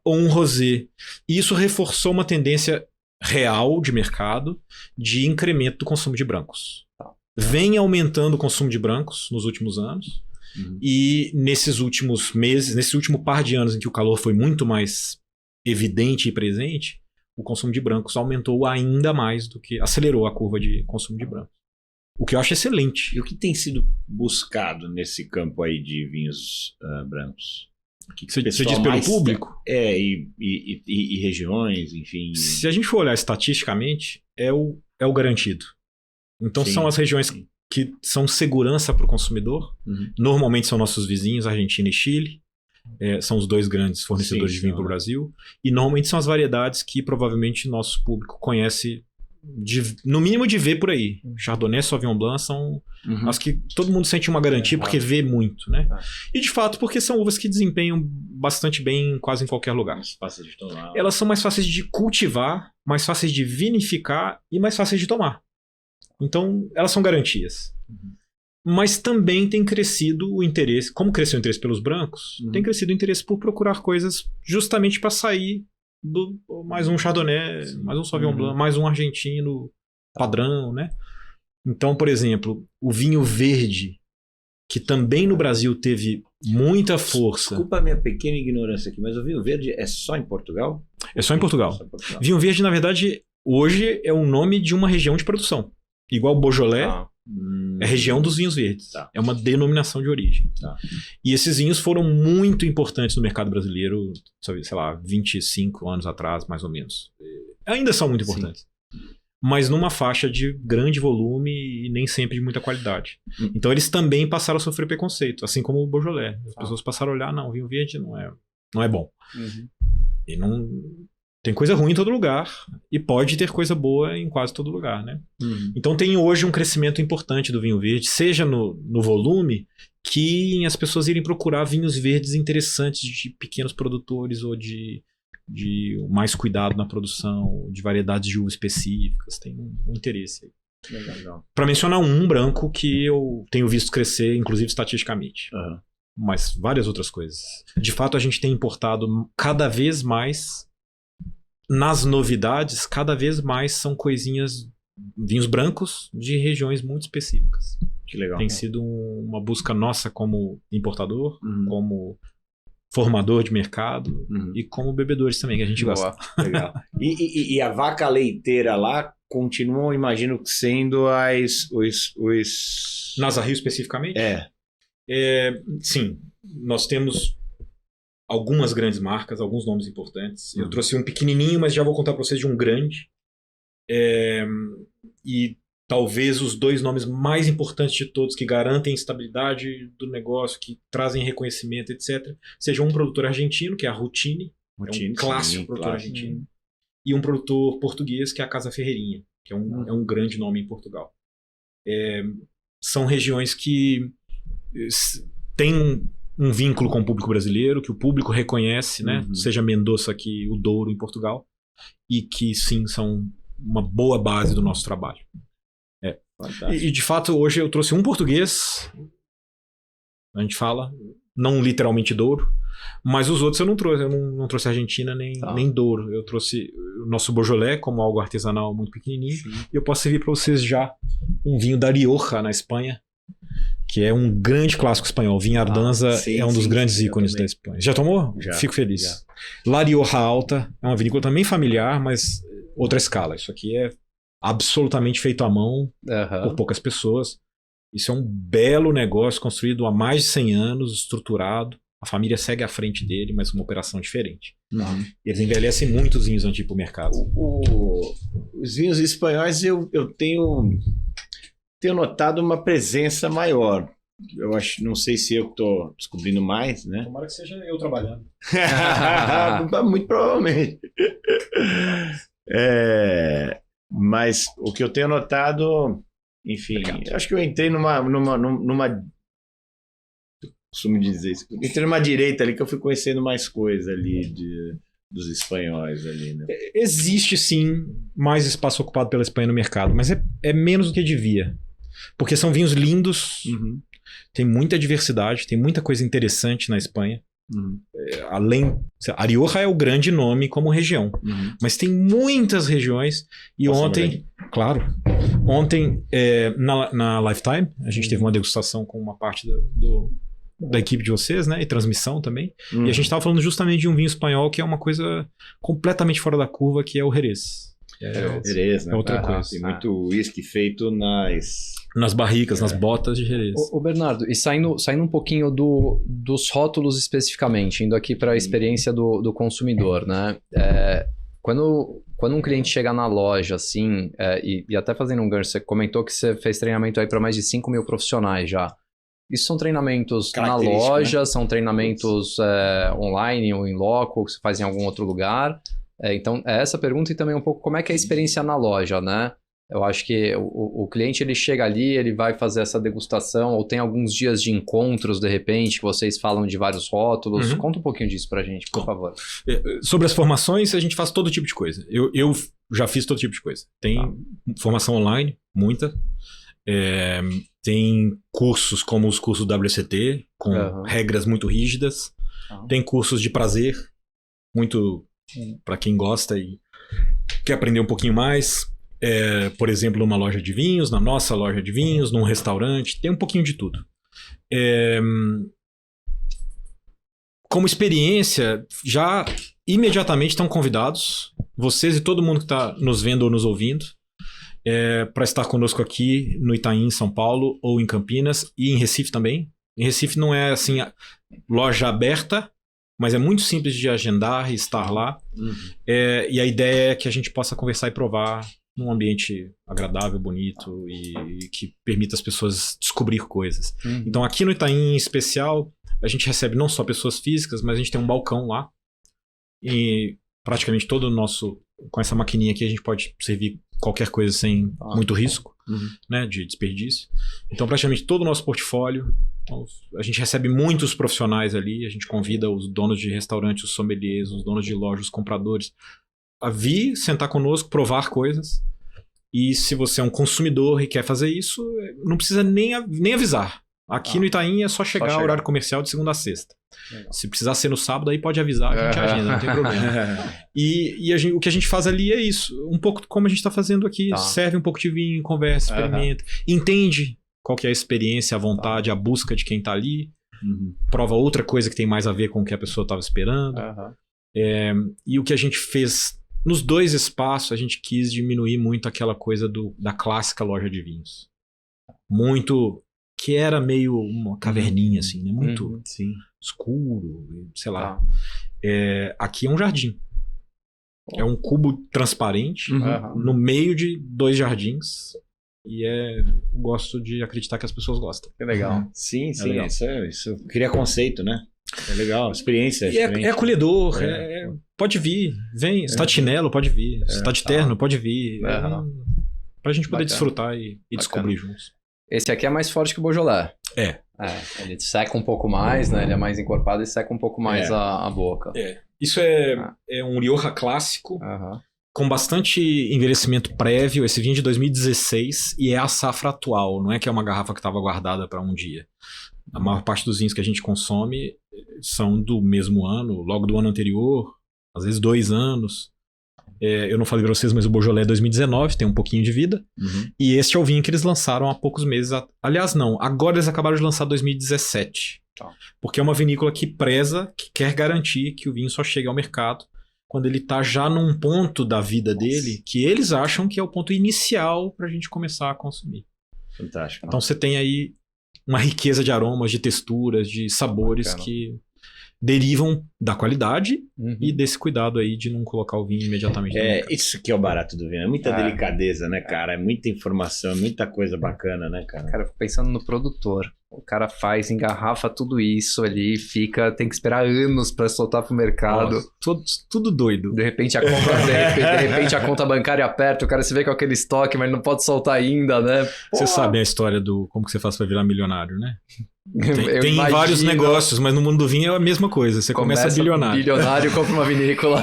Ou um rosé. E isso reforçou uma tendência real de mercado de incremento do consumo de brancos. Vem aumentando o consumo de brancos nos últimos anos. E nesses últimos meses, nesse último par de anos em que o calor foi muito mais evidente e presente, o consumo de brancos aumentou ainda mais do que acelerou a curva de consumo de brancos. O que eu acho excelente. E o que tem sido buscado nesse campo aí de vinhos brancos? Você diz pelo público? E regiões, enfim. Se a gente for olhar estatisticamente, é o garantido. Então são as regiões que são segurança para o consumidor. Normalmente são nossos vizinhos, Argentina e Chile. São os dois grandes fornecedores de vinho para o Brasil. E normalmente são as variedades que provavelmente nosso público conhece, no mínimo de ver por aí. Chardonnay, Sauvignon Blanc são as que todo mundo sente uma garantia porque vê muito, né? E de fato porque são uvas que desempenham bastante bem quase em qualquer lugar. Elas são mais fáceis de cultivar, mais fáceis de vinificar e mais fáceis de tomar. Então, elas são garantias. Mas também tem crescido o interesse, como cresceu o interesse pelos brancos, tem crescido o interesse por procurar coisas justamente para sair do mais um Chardonnay, mais um Sauvignon Blanc, mais um argentino padrão, né? Então, por exemplo, o vinho verde, que também no Brasil teve muita força. Desculpa a minha pequena ignorância aqui, mas o vinho verde é só em Portugal? É só em Portugal. Vinho verde, na verdade, hoje é o nome de uma região de produção. Igual Beaujolais, é a região dos vinhos verdes. É uma denominação de origem. E esses vinhos foram muito importantes no mercado brasileiro, sei lá, 25 anos atrás, mais ou menos. Ainda são muito importantes. Mas numa faixa de grande volume e nem sempre de muita qualidade. Então eles também passaram a sofrer preconceito, assim como o Beaujolais. As pessoas passaram a olhar, não, vinho verde não é bom. E não... Tem coisa ruim em todo lugar e pode ter coisa boa em quase todo lugar, né? Então tem hoje um crescimento importante do vinho verde, seja no volume, que as pessoas irem procurar vinhos verdes interessantes de pequenos produtores ou de mais cuidado na produção, de variedades de uva específicas. Tem um interesse aí. Legal. Para mencionar um branco que eu tenho visto crescer, inclusive estatisticamente. Mas várias outras coisas. De fato, a gente tem importado cada vez mais... Nas novidades, cada vez mais são coisinhas, vinhos brancos de regiões muito específicas. Que legal. Tem sido uma busca nossa como importador, como formador de mercado e como bebedores também, que a gente gosta. Legal. E a vaca leiteira lá continuam, imagino, sendo os... Nas Rio especificamente? Sim, nós temos... algumas grandes marcas, alguns nomes importantes. Eu trouxe um pequenininho, mas já vou contar para vocês de um grande. E talvez os dois nomes mais importantes de todos, que garantem estabilidade do negócio, que trazem reconhecimento, etc., sejam um produtor argentino, que é a Rutini, um clássico produtor argentino, e um produtor português, que é a Casa Ferreirinha, que é um grande nome em Portugal. São regiões que têm um vínculo com o público brasileiro, que o público reconhece, né? Seja Mendoza aqui, o Douro em Portugal, e que sim, são uma boa base do nosso trabalho. E de fato, hoje eu trouxe um português, a gente fala, não literalmente Douro, mas os outros eu não trouxe. Eu não trouxe Argentina nem Douro. Eu trouxe o nosso Beaujolais como algo artesanal muito pequenininho. E eu posso servir para vocês já um vinho da Rioja, na Espanha, que é um grande clássico espanhol. Vinho Ardanza é um dos grandes ícones da Espanha. Já tomou? Já. Fico feliz. Já. La Rioja Alta é uma vinícola também familiar, mas outra escala. Isso aqui é absolutamente feito à mão por poucas pessoas. Isso é um belo negócio construído há mais de 100 anos, estruturado. A família segue à frente dele, mas uma operação diferente. Uhum. Eles envelhecem muito os vinhos antigos pro mercado. Os vinhos espanhóis eu tenho notado uma presença maior. Eu acho, não sei se eu estou descobrindo mais, né? Tomara que seja eu trabalhando. Muito provavelmente. Mas o que eu tenho notado, enfim, eu acho que eu entrei numa costumo dizer isso. Entrei numa direita ali que eu fui conhecendo mais coisa ali dos espanhóis ali, né? Existe sim mais espaço ocupado pela Espanha no mercado, mas é menos do que devia. Porque são vinhos lindos, tem muita diversidade, tem muita coisa interessante na Espanha. Além, a Rioja é o grande nome como região, mas tem muitas regiões. E ontem, na Lifetime, a gente teve uma degustação com uma parte da equipe de vocês, né? E transmissão também. E a gente estava falando justamente de um vinho espanhol que é uma coisa completamente fora da curva, que é o Jerez. Jerez, né? É outra coisa. Tem muito uísque feito nas barricas, nas botas de Jerez. Ô Bernardo, e saindo um pouquinho dos rótulos especificamente, indo aqui para a experiência do consumidor, né? Quando um cliente chega na loja, assim, e até fazendo um gancho, você comentou que você fez treinamento aí para mais de 5 mil profissionais já. Isso são treinamentos na loja, né? São treinamentos online ou em loco, que você faz em algum outro lugar? Então, é essa pergunta e também um pouco como é que é a experiência na loja, né? Eu acho que o cliente, ele chega ali, ele vai fazer essa degustação, ou tem alguns dias de encontros, de repente, que vocês falam de vários rótulos. Conta um pouquinho disso pra gente, por favor. Sobre as formações, a gente faz todo tipo de coisa. Eu já fiz todo tipo de coisa. Tem formação online, muita. Tem cursos como os cursos do WCT, com regras muito rígidas. Tem cursos de prazer, muito para quem gosta e quer aprender um pouquinho mais. Por exemplo, numa loja de vinhos, na nossa loja de vinhos, num restaurante, tem um pouquinho de tudo. Como experiência, já imediatamente estão convidados, vocês e todo mundo que está nos vendo ou nos ouvindo, para estar conosco aqui no Itaim, em São Paulo, ou em Campinas, e em Recife também. Em Recife não é assim, loja aberta, mas é muito simples de agendar e estar lá. E a ideia é que a gente possa conversar e provar num ambiente agradável, bonito e que permita as pessoas descobrir coisas. Então aqui no Itaim em especial, a gente recebe não só pessoas físicas, mas a gente tem um balcão lá e praticamente todo o nosso, com essa maquininha aqui, a gente pode servir qualquer coisa sem muito risco, né, de desperdício. Então praticamente todo o nosso portfólio, a gente recebe muitos profissionais ali, a gente convida os donos de restaurante, os sommeliers, os donos de loja, os compradores a vir, sentar conosco, provar coisas. E se você é um consumidor e quer fazer isso, não precisa nem avisar. Aqui no Itaim é só chegar ao horário comercial de segunda a sexta. Legal. Se precisar ser no sábado, aí pode avisar, a gente agenda, não tem problema. E o que a gente faz ali é isso, um pouco como a gente está fazendo aqui. Serve um pouco de vinho, conversa, experimenta, entende qual que é a experiência, a vontade, a busca de quem está ali, prova outra coisa que tem mais a ver com o que a pessoa estava esperando. E o que a gente fez nos dois espaços, a gente quis diminuir muito aquela coisa da clássica loja de vinhos. Muito, que era meio uma caverninha, assim, né? Muito escuro, sei lá. Aqui é um jardim. É um cubo transparente no meio de 2 jardins. E gosto de acreditar que as pessoas gostam. Que legal. Sim, legal. Isso cria conceito, né? É legal, experiência. É acolhedor, pode vir, vem. Se tá de chinelo, pode vir. Se tá de terno, pode vir. Pra gente poder desfrutar e descobrir juntos. Esse aqui é mais forte que o Beaujolais. Ele seca um pouco mais, né? Ele é mais encorpado e seca um pouco mais a boca. Isso é um Rioja clássico, com bastante envelhecimento prévio. Esse vinho é de 2016 e é a safra atual. Não é que é uma garrafa que estava guardada para um dia. A maior parte dos vinhos que a gente consome são do mesmo ano, logo do ano anterior, às vezes 2 anos. Eu não falei para vocês, mas o Beaujolais é 2019, tem um pouquinho de vida. E este é o vinho que eles lançaram há poucos meses. Aliás, não. Agora eles acabaram de lançar 2017. Porque é uma vinícola que preza, que quer garantir que o vinho só chegue ao mercado quando ele está já num ponto da vida dele que eles acham que é o ponto inicial para a gente começar a consumir. Fantástico. Então você tem aí uma riqueza de aromas, de texturas, de sabores que derivam da qualidade e desse cuidado aí de não colocar o vinho imediatamente no mercado. Isso que é o barato do vinho. É muita delicadeza, né, cara? É muita informação, é muita coisa bacana, né, cara? Cara, eu fico pensando no produtor. O cara engarrafa tudo isso ali, tem que esperar anos pra soltar pro mercado. Nossa, tudo doido. De repente a conta bancária aperta, o cara se vê com aquele estoque, mas não pode soltar ainda, né? Você sabe a história do como que você faz pra virar milionário, né? Tem imagino. vários negócios, mas no mundo do vinho é a mesma coisa. Você começa bilionário. Bilionário e compra uma vinícola.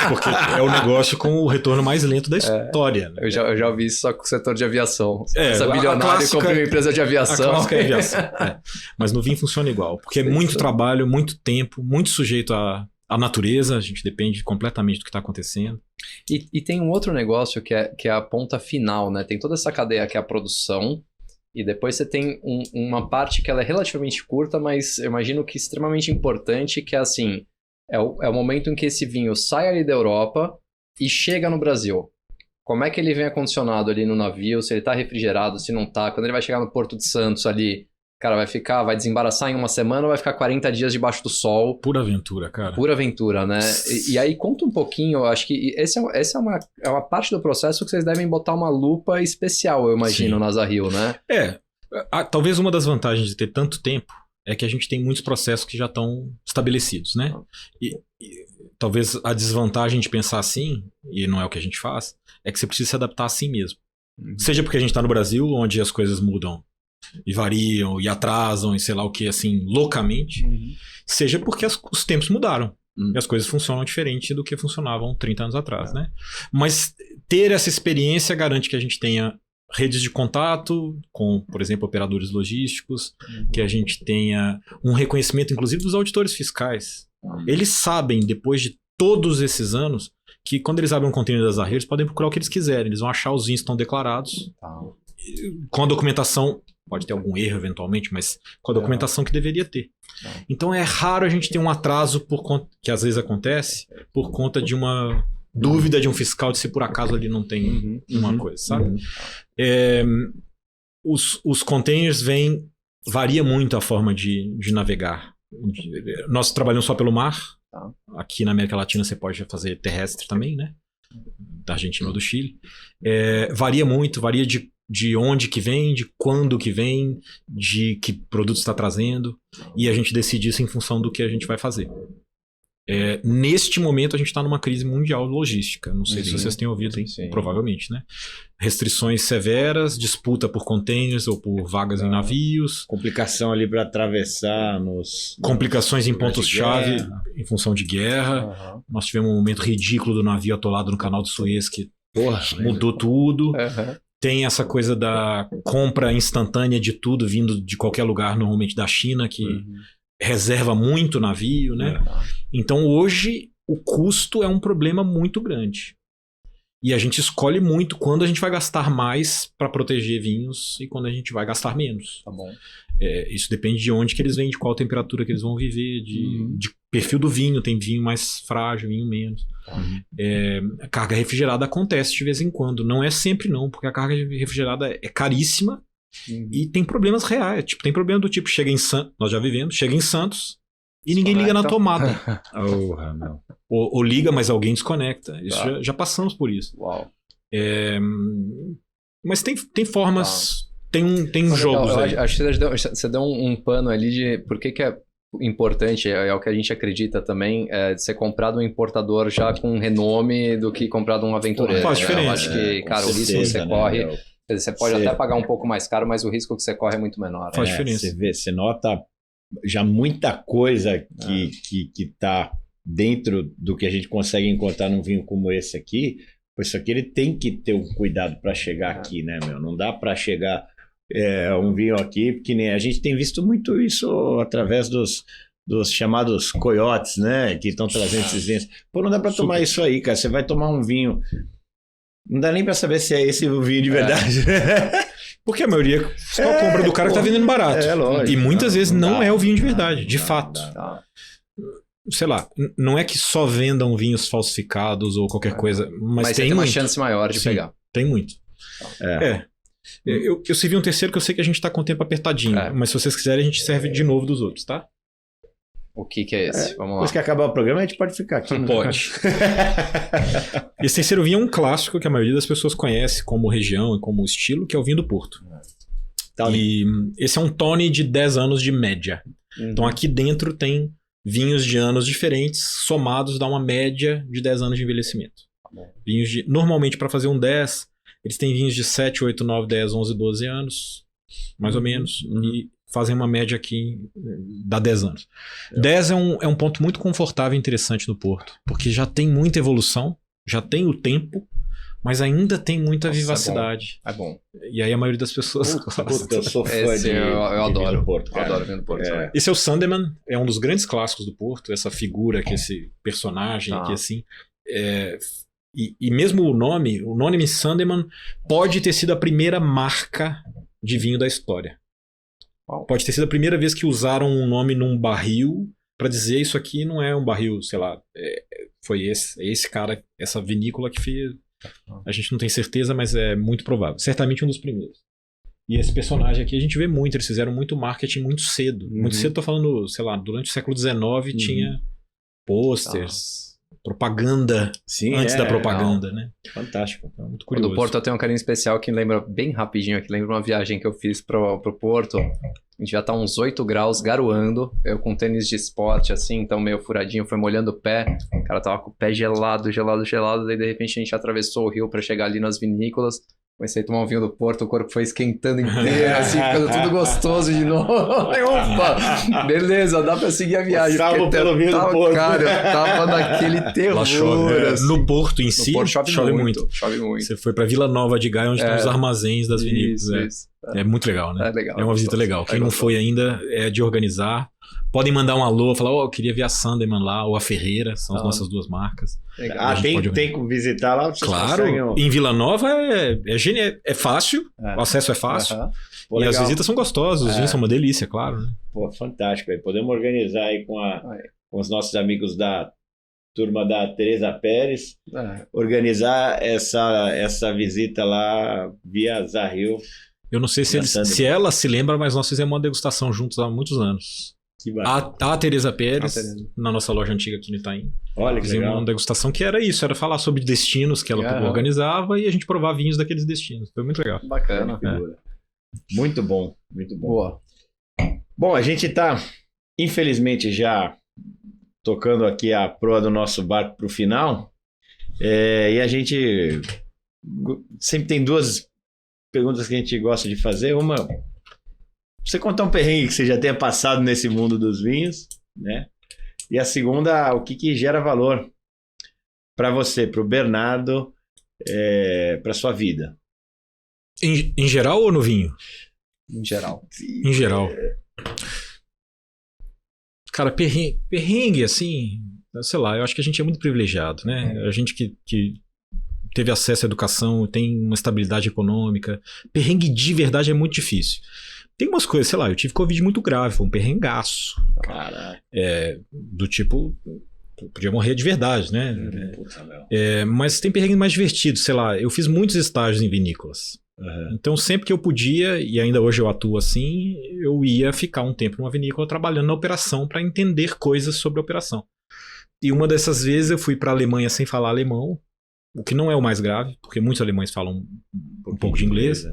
Porque é o negócio com o retorno mais lento da história. Né? Eu já ouvi isso só com o setor de aviação. Essa bilionário e compra uma empresa de aviação. A clássica é aviação. Mas no vinho funciona igual. Porque é muito trabalho, muito tempo, muito sujeito à natureza. A gente depende completamente do que está acontecendo. E tem um outro negócio que é a ponta final, né? Tem toda essa cadeia que é a produção. E depois você tem uma parte que ela é relativamente curta, mas eu imagino que extremamente importante, que é assim, é o momento em que esse vinho sai ali da Europa e chega no Brasil. Como é que ele vem acondicionado ali no navio, se ele tá refrigerado, se não tá, quando ele vai chegar no Porto de Santos ali, cara, vai desembaraçar em uma semana ou vai ficar 40 dias debaixo do sol. Pura aventura, cara. Pura aventura, né? E aí conta um pouquinho, eu acho que essa é uma parte do processo que vocês devem botar uma lupa especial, eu imagino, na Zahil, né? Talvez uma das vantagens de ter tanto tempo é que a gente tem muitos processos que já estão estabelecidos, né? E talvez a desvantagem de pensar assim, e não é o que a gente faz, é que você precisa se adaptar assim mesmo. Seja porque a gente está no Brasil, onde as coisas mudam e variam, e atrasam, e sei lá o que, assim, loucamente, seja porque os tempos mudaram. E as coisas funcionam diferente do que funcionavam 30 anos atrás, né? Mas ter essa experiência garante que a gente tenha redes de contato com, por exemplo, operadores logísticos, que a gente tenha um reconhecimento, inclusive, dos auditores fiscais. Eles sabem, depois de todos esses anos, que quando eles abrem um container das Zahil, eles podem procurar o que eles quiserem. Eles vão achar os vinhos que estão declarados, com a documentação. Pode ter algum erro eventualmente, mas com a documentação que deveria ter. Então é raro a gente ter um atraso que às vezes acontece por conta de uma dúvida de um fiscal de se por acaso ali não tem uma coisa, sabe? Os containers varia muito a forma de navegar. Nós trabalhamos só pelo mar. Aqui na América Latina você pode fazer terrestre também, né? Da Argentina ou do Chile. Varia muito, varia de onde que vem, de quando que vem, de que produto está trazendo, e a gente decide isso em função do que a gente vai fazer. Neste momento a gente está numa crise mundial logística, não sei se vocês têm ouvido, provavelmente, né? Restrições severas, disputa por containers ou por vagas em navios. Complicação ali para atravessar complicações em pontos-chave em função de guerra. Nós tivemos um momento ridículo do navio atolado no canal de Suez que mudou tudo. Tem essa coisa da compra instantânea de tudo vindo de qualquer lugar, normalmente da China, que reserva muito navio, né? Então hoje o custo é um problema muito grande. E a gente escolhe muito quando a gente vai gastar mais para proteger vinhos e quando a gente vai gastar menos. Tá bom. Isso depende de onde que eles vêm, de qual temperatura que eles vão viver, de perfil do vinho. Tem vinho mais frágil, vinho menos. A carga refrigerada acontece de vez em quando. Não é sempre não, porque a carga refrigerada é caríssima e tem problemas reais. Tem problema do tipo, chega em Santos, nós já vivemos, chega em Santos e ninguém liga na tomada. Ou liga, mas alguém desconecta. Isso já passamos por isso. Mas tem formas... Tem jogos aí. Acho que você deu um pano ali de por que é importante, é o que a gente acredita também, de ser comprado um importador já com renome do que comprado um aventureiro. Faz diferença. Eu acho que, cara, o risco que você corre... Você pode até pagar um pouco mais caro, mas o risco que você corre é muito menor. Faz diferença. Você nota já muita coisa que tá dentro do que a gente consegue encontrar num vinho como esse aqui. Isso aqui ele tem que ter um cuidado para chegar aqui, né, meu? Não dá para chegar um vinho aqui, porque nem a gente tem visto muito isso através dos chamados coiotes, né, que estão trazendo esses vinhos. Pô, não dá para tomar isso aí, cara. Você vai tomar um vinho... Não dá nem pra saber se é esse o vinho de verdade. Porque a maioria só compra do cara que tá vendendo barato. Lógico. E muitas vezes não é o vinho de verdade, de fato. Sei lá, não é que só vendam vinhos falsificados ou qualquer coisa, mas tem uma chance maior de pegar. Tem muito. Eu servi um terceiro que eu sei que a gente tá com o tempo apertadinho, mas se vocês quiserem a gente serve de novo dos outros, tá? O que é esse? Vamos lá. Depois que acabar o programa, a gente pode ficar aqui. Pode. Esse terceiro vinho é um clássico que a maioria das pessoas conhece como região e como estilo, que é o vinho do Porto. E esse é um Tony de 10 anos de média. Então aqui dentro tem vinhos de anos diferentes, somados dá uma média de 10 anos de envelhecimento. Vinhos de, normalmente para fazer um 10, eles têm vinhos de 7, 8, 9, 10, 11, 12 anos, mais ou menos, e fazem uma média aqui, dá 10 anos. 10 é um ponto muito confortável e interessante no Porto, porque já tem muita evolução, já tem o tempo, mas ainda tem muita vivacidade. É bom. E aí a maioria das pessoas gosta. Eu sou fã de eu adoro. vinho do Porto, Eu cara. adoro vinho do Porto. também. Esse é o Sandeman, é um dos grandes clássicos do Porto, essa figura, que esse personagem aqui, assim. E mesmo o nome Sandeman pode ter sido a primeira marca de vinho da história. Pode ter sido a primeira vez que usaram um nome num barril para dizer isso aqui não é um barril, sei lá, foi esse cara, essa vinícola que fez. A gente não tem certeza, mas é muito provável. Certamente um dos primeiros. E esse personagem aqui a gente vê muito, eles fizeram muito marketing muito cedo. Muito cedo, tô falando, sei lá, durante o século XIX tinha posters, propaganda antes da propaganda, né? Fantástico. Então, muito O curioso. do Porto eu tenho um carinho especial que lembra bem rapidinho aqui, lembra uma viagem que eu fiz pro Porto. A gente já tá uns 8 graus garoando, eu com tênis de esporte assim, então meio furadinho, foi molhando o pé, o cara tava com o pé gelado, daí de repente a gente atravessou o rio pra chegar ali nas vinícolas, comecei a tomar um vinho do Porto, o corpo foi esquentando inteiro, assim, ficando tudo gostoso de novo. Opa, beleza, dá pra seguir a viagem. Salvo pelo vinho do Porto. Cara, eu tava naquele terror. Lá chove, né? assim. No Porto em si, No Porto chove muito. Chove muito. Você foi pra Vila Nova de Gaia, onde estão os armazéns das vinícolas. Isso. É muito legal, né? É legal. É uma visita legal. Quem não foi ainda é de organizar. Podem mandar um alô, falar, eu queria ver a Sandeman lá, ou a Ferreira, são as nossas duas marcas. Legal. Tem que visitar lá? Vocês Claro, conseguem... em Vila Nova é fácil, o acesso é fácil, Pô, e as legal. visitas são gostosas, os vinhos são uma delícia, claro, né? Pô, fantástico. Aí. Podemos organizar aí com os nossos amigos da turma da Teresa Pérez, organizar essa visita lá via Zahil. Eu não sei se ela se lembra, mas nós fizemos uma degustação juntos há muitos anos. Que bacana. A Teresa Pérez, na nossa loja antiga aqui no Itaim. Olha que Fizemos legal. uma degustação que era isso, era falar sobre destinos que ela organizava e a gente provar vinhos daqueles destinos. Foi muito legal. Bacana. Muito bom, muito bom. Boa. Bom, a gente está, infelizmente, já tocando aqui a proa do nosso barco para o final. E a gente sempre tem duas perguntas que a gente gosta de fazer. Uma, você contar um perrengue que você já tenha passado nesse mundo dos vinhos, né? E a segunda, o que gera valor para você, para o Bernardo, para sua vida? Em geral ou no vinho? Em geral. Em geral. Cara, perrengue, assim, sei lá, eu acho que a gente é muito privilegiado, né? A gente que teve acesso à educação, tem uma estabilidade econômica. Perrengue de verdade é muito difícil. Tem umas coisas, sei lá, eu tive Covid muito grave, foi um perrengaço. Caralho. Do tipo, podia morrer de verdade, né? Mas tem perrengue mais divertido, sei lá, eu fiz muitos estágios em vinícolas. Então sempre que eu podia, e ainda hoje eu atuo assim, eu ia ficar um tempo numa vinícola trabalhando na operação para entender coisas sobre a operação. E uma dessas vezes eu fui para a Alemanha sem falar alemão, o que não é o mais grave, porque muitos alemães falam um pouco de inglês,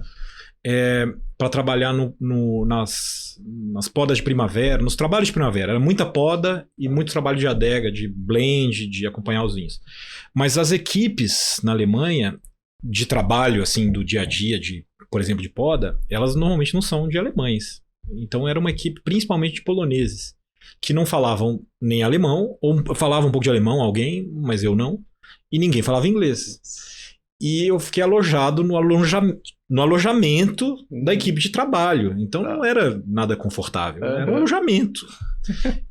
para trabalhar nas podas de primavera, nos trabalhos de primavera. Era muita poda e muito trabalho de adega, de blend, de acompanhar os vinhos. Mas as equipes na Alemanha de trabalho, assim, do dia a dia, por exemplo, de poda, elas normalmente não são de alemães. Então era uma equipe principalmente de poloneses, que não falavam nem alemão, ou falavam um pouco de alemão, alguém, mas eu não, e ninguém falava inglês. E eu fiquei alojado no alojamento da equipe de trabalho. Então não era nada confortável, era um alojamento.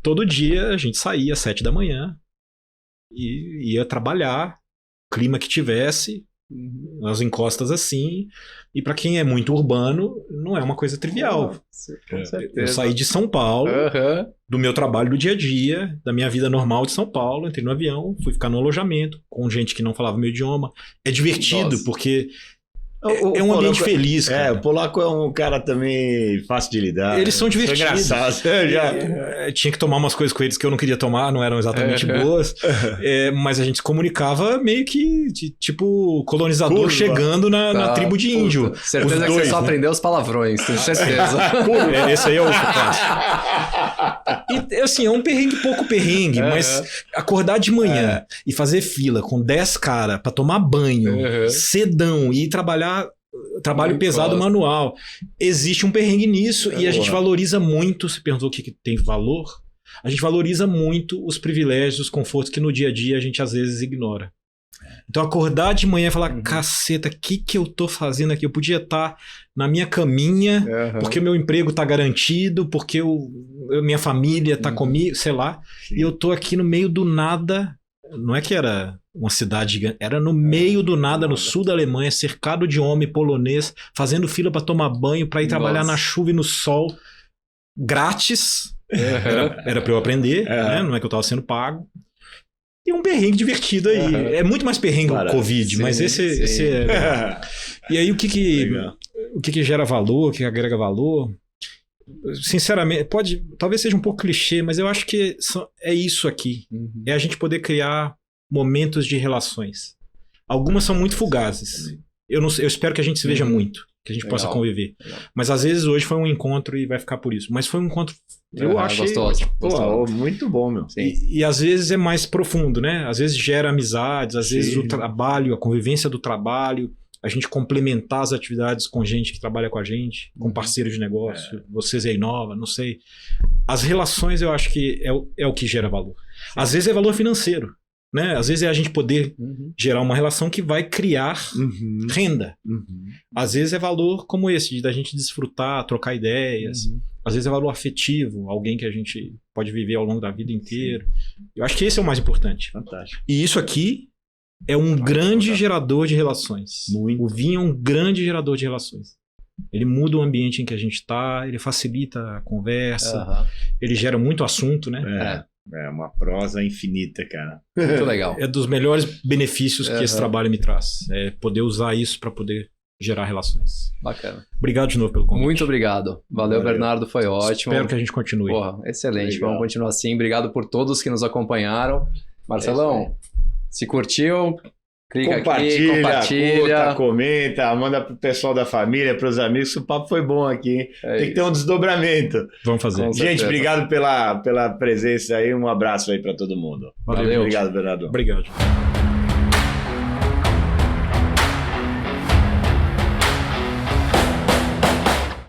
Todo dia a gente saía às 7 da manhã e ia trabalhar, clima que tivesse, nas encostas assim, e para quem é muito urbano, não é uma coisa trivial. Com certeza. Eu saí de São Paulo, do meu trabalho do dia a dia, da minha vida normal de São Paulo, entrei no avião, fui ficar no alojamento com gente que não falava meu idioma. É divertido, porque É um ambiente feliz, cara. O polaco é um cara também fácil de lidar. Eles são divertidos. Engraçados. Tinha que tomar umas coisas com eles que eu não queria tomar, não eram exatamente boas. Mas a gente se comunicava meio que tipo colonizador chegando na tribo de índio. Certeza que você só aprendeu os palavrões, tenho certeza. Esse aí é o clássico. E assim, é um pouco perrengue, mas acordar de manhã e fazer fila com 10 caras pra tomar banho, cedão e ir trabalho muito pesado manual. Existe um perrengue nisso e a gente valoriza muito. Você perguntou o que tem valor? A gente valoriza muito os privilégios, os confortos que no dia a dia a gente às vezes ignora. Então acordar de manhã e falar, caceta, o que eu tô fazendo aqui? Eu podia estar na minha caminha, porque o meu emprego tá garantido, porque minha família tá comigo, sei lá. Sim. E eu tô aqui no meio do nada. Não é que era uma cidade gigante, era no meio do nada, no sul da Alemanha, cercado de homem polonês, fazendo fila para tomar banho, para ir trabalhar na chuva e no sol, grátis. Era para eu aprender, né? Não é que eu tava sendo pago. E um perrengue divertido aí. É muito mais perrengue o Covid, sim, mas esse é... E aí o que gera valor, o que agrega valor? Sinceramente, talvez seja um pouco clichê, mas eu acho que é isso aqui. É a gente poder criar momentos de relações. Algumas são muito fugazes. Eu espero que a gente se veja muito, que a gente possa conviver. Mas às vezes hoje foi um encontro e vai ficar por isso. Mas foi um encontro, eu achei gostoso. Muito bom, meu. E às vezes é mais profundo, né? Às vezes gera amizades, às vezes o trabalho, a convivência do trabalho, a gente complementar as atividades com gente que trabalha com a gente, com parceiros de negócio, vocês aí Inova, não sei. As relações eu acho que é o que gera valor. Sim. Às vezes é valor financeiro, né? Às vezes é a gente poder gerar uma relação que vai criar renda. Às vezes é valor como esse, da gente desfrutar, trocar ideias. Às vezes é valor afetivo, alguém que a gente pode viver ao longo da vida inteira. Eu acho que esse é o mais importante. Fantástico. E isso aqui é um grande gerador de relações. O vinho é um grande gerador de relações. Ele muda o ambiente em que a gente está, ele facilita a conversa, ele gera muito assunto, né? É uma prosa infinita, cara. Muito legal. É dos melhores benefícios que esse trabalho me traz. É poder usar isso para poder gerar relações. Bacana. Obrigado de novo pelo convite. Muito obrigado. Valeu, Bernardo, foi ótimo. Espero que a gente continue. Porra, excelente. Vamos continuar assim. Obrigado por todos que nos acompanharam. Marcelão, se curtiu, clica aqui, compartilha. Curta, comenta, manda pro pessoal da família, pros amigos. O papo foi bom aqui, hein? Tem que ter um desdobramento. Vamos fazer. Gente, obrigado pela presença aí. Um abraço aí para todo mundo. Valeu. Obrigado, Bernardo. Obrigado.